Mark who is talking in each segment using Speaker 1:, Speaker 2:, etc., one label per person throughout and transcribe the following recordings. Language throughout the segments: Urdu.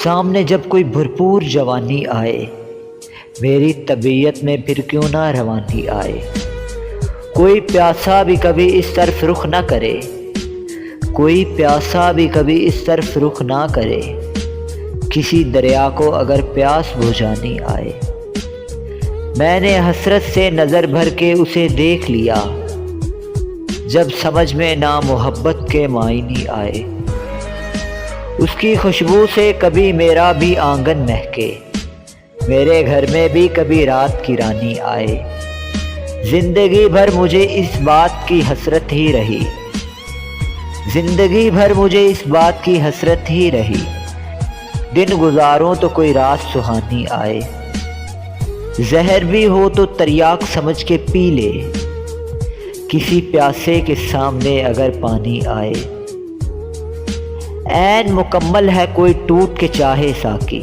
Speaker 1: سامنے جب کوئی بھرپور جوانی آئے، میری طبیعت میں پھر کیوں نہ روانی آئے۔ کوئی پیاسا بھی کبھی اس طرف رخ نہ کرے، کوئی پیاسا بھی کبھی اس طرف رخ نہ کرے، کسی دریا کو اگر پیاس بجھانی آئے۔ میں نے حسرت سے نظر بھر کے اسے دیکھ لیا، جب سمجھ میں نہ محبت کے معنی آئے۔ اس کی خوشبو سے کبھی میرا بھی آنگن مہکے، میرے گھر میں بھی کبھی رات کی رانی آئے۔ زندگی بھر مجھے اس بات کی حسرت ہی رہی، زندگی بھر مجھے اس بات کی حسرت ہی رہی، دن گزاروں تو کوئی رات سہانی آئے۔ زہر بھی ہو تو تریاک سمجھ کے پی لے، کسی پیاسے کے سامنے اگر پانی آئے۔ عین مکمل ہے کوئی ٹوٹ کے چاہے ساقی،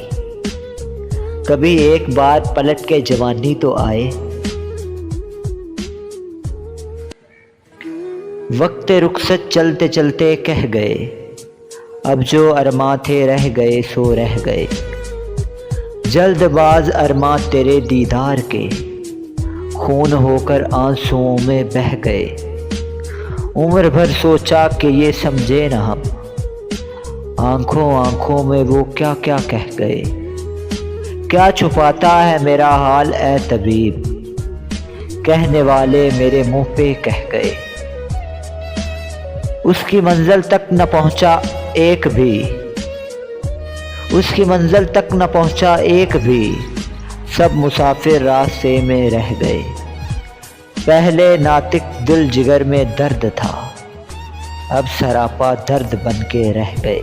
Speaker 1: کبھی ایک بار پلٹ کے جوانی تو آئے۔ وقت رخصت چلتے چلتے کہہ گئے، اب جو ارماں تھے رہ گئے سو رہ گئے۔ جلد باز ارماں تیرے دیدار کے، خون ہو کر آنسوؤں میں بہہ گئے۔ عمر بھر سوچا کہ یہ سمجھے نہ ہم، آنکھوں آنکھوں میں وہ کیا کیا کہہ گئے۔ کیا چھپاتا ہے میرا حال اے طبیب، کہنے والے میرے منہ پہ کہہ گئے۔ اس کی منزل تک نہ پہنچا ایک بھی، اس کی منزل تک نہ پہنچا ایک بھی، سب مسافر راستے میں رہ گئے۔ پہلے ناطق دل جگر میں درد تھا، اب سراپا درد بن کے رہ گئے۔